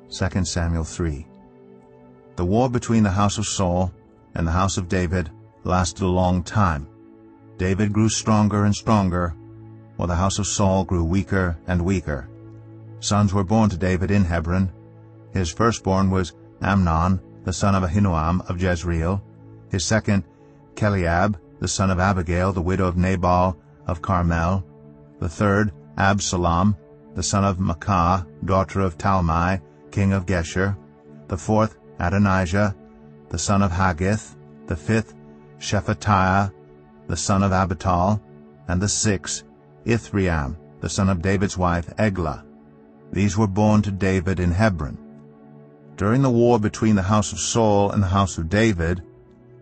2 Samuel 3. The war between the house of Saul and the house of David lasted a long time. David grew stronger and stronger, while the house of Saul grew weaker and weaker. Sons were born to David in Hebron. His firstborn was Amnon, the son of Ahinoam of Jezreel. His second, Cheliab, the son of Abigail, the widow of Nabal of Carmel. The third, Absalom, the son of Maacah, daughter of Talmai, king of Geshur. The fourth, Adonijah, the son of Haggith. The fifth, Shephatiah, the son of Abital. And the sixth, Ithream, the son of David's wife, Eglah. These were born to David in Hebron. During the war between the house of Saul and the house of David,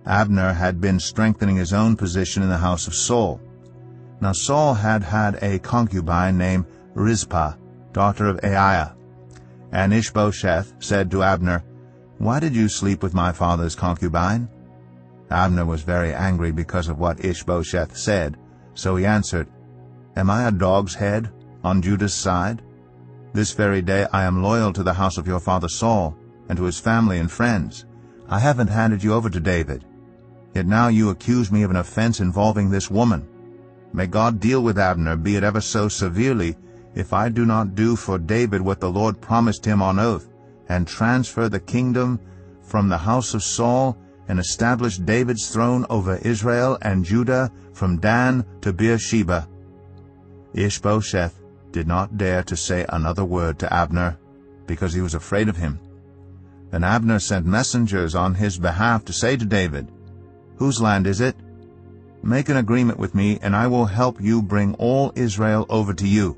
Abner had been strengthening his own position in the house of Saul. Now Saul had had a concubine named Rizpah, daughter of Aiah. And Ishbosheth said to Abner, "Why did you sleep with my father's concubine?" Abner was very angry because of what Ishbosheth said, so he answered, "Am I a dog's head on Judah's side? This very day I am loyal to the house of your father Saul, and to his family and friends. I haven't handed you over to David. Yet now you accuse me of an offense involving this woman. May God deal with Abner, be it ever so severely, if I do not do for David what the Lord promised him on oath, and transfer the kingdom from the house of Saul, and establish David's throne over Israel and Judah from Dan to Beersheba." Ishbosheth did not dare to say another word to Abner, because he was afraid of him. Then Abner sent messengers on his behalf to say to David, "Whose land is it? Make an agreement with me, and I will help you bring all Israel over to you."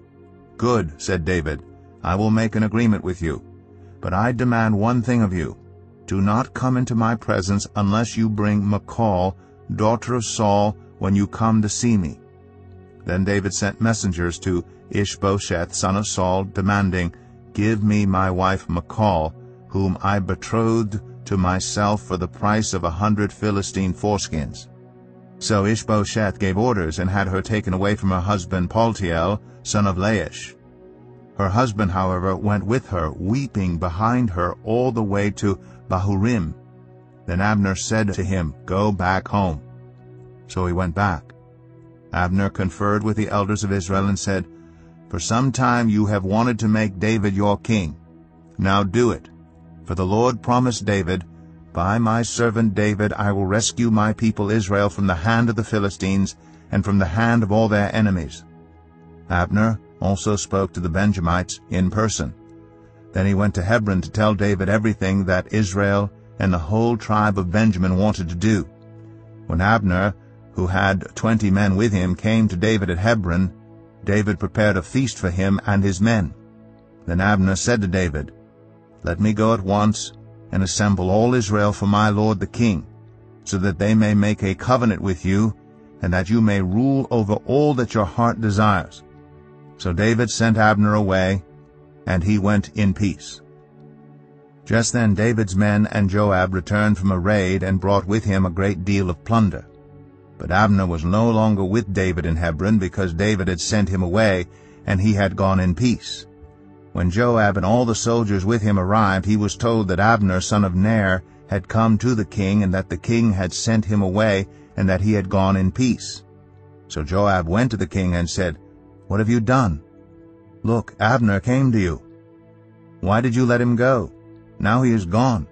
"Good," said David, "I will make an agreement with you. But I demand one thing of you. Do not come into my presence unless you bring Michal, daughter of Saul, when you come to see me." Then David sent messengers to Ishbosheth, son of Saul, demanding, "Give me my wife Michal, whom I betrothed to myself for the price of 100 Philistine foreskins." So Ishbosheth gave orders and had her taken away from her husband Paltiel, son of Laish. Her husband, however, went with her, weeping behind her all the way to Bahurim. Then Abner said to him, "Go back home." So he went back. Abner conferred with the elders of Israel and said, "For some time you have wanted to make David your king. Now do it. For the Lord promised David, 'By my servant David I will rescue my people Israel from the hand of the Philistines and from the hand of all their enemies.'" Abner also spoke to the Benjamites in person. Then he went to Hebron to tell David everything that Israel and the whole tribe of Benjamin wanted to do. When Abner, who had 20 men with him, came to David at Hebron, David prepared a feast for him and his men. Then Abner said to David, "Let me go at once and assemble all Israel for my lord the king, so that they may make a covenant with you, and that you may rule over all that your heart desires." So David sent Abner away, and he went in peace. Just then David's men and Joab returned from a raid and brought with him a great deal of plunder. But Abner was no longer with David in Hebron, because David had sent him away, and he had gone in peace. When Joab and all the soldiers with him arrived, he was told that Abner, son of Ner, had come to the king, and that the king had sent him away, and that he had gone in peace. So Joab went to the king and said, "What have you done? Look, Abner came to you. Why did you let him go? Now he is gone.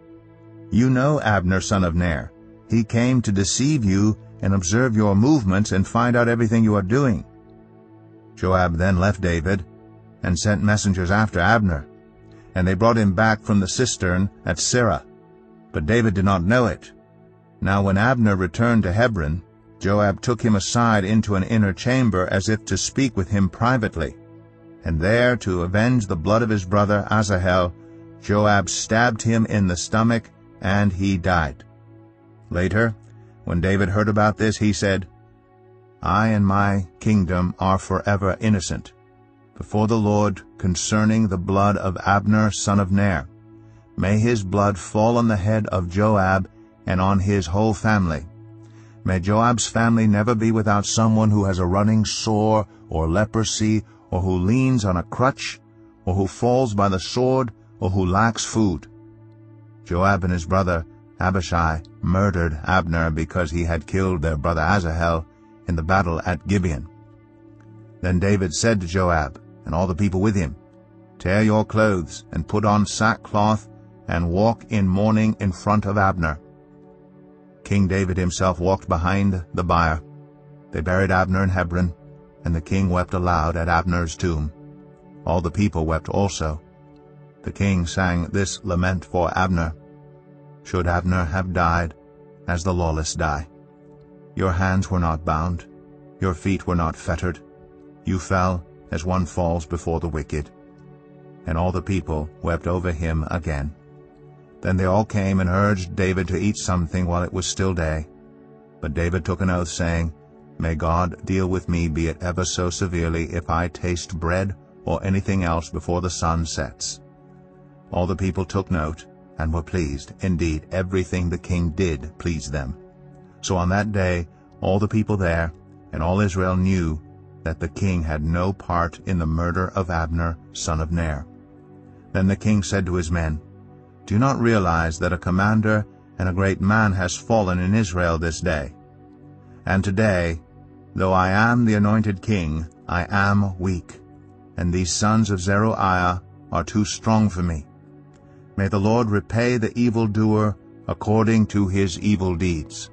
You know Abner, son of Ner. He came to deceive you and observe your movements and find out everything you are doing." Joab then left David and sent messengers after Abner, and they brought him back from the cistern at Sirah. But David did not know it. Now when Abner returned to Hebron, Joab took him aside into an inner chamber as if to speak with him privately. And there, to avenge the blood of his brother Asahel, Joab stabbed him in the stomach, and he died. Later, when David heard about this, he said, "I and my kingdom are forever innocent before the Lord concerning the blood of Abner son of Ner. May his blood fall on the head of Joab and on his whole family. May Joab's family never be without someone who has a running sore or leprosy, or who leans on a crutch, or who falls by the sword, or who lacks food. Joab and his brother Abishai murdered Abner because he had killed their brother Asahel in the battle at Gibeon. Then David said to Joab and all the people with him, "Tear your clothes and put on sackcloth and walk in mourning in front of Abner." King David himself walked behind the bier. They buried Abner in Hebron, and the king wept aloud at Abner's tomb. All the people wept also. The king sang this lament for Abner: "Should Abner have died as the lawless die? Your hands were not bound, your feet were not fettered. You fell as one falls before the wicked." And all the people wept over him again. Then they all came and urged David to eat something while it was still day. But David took an oath, saying, "May God deal with me, be it ever so severely, if I taste bread or anything else before the sun sets." All the people took note and were pleased. Indeed, everything the king did pleased them. So on that day all the people there and all Israel knew that the king had no part in the murder of Abner, son of Ner. Then the king said to his men, "Do you not realize that a commander and a great man has fallen in Israel this day? And today, though I am the anointed king, I am weak, and these sons of Zeruiah are too strong for me. May the Lord repay the evildoer according to his evil deeds."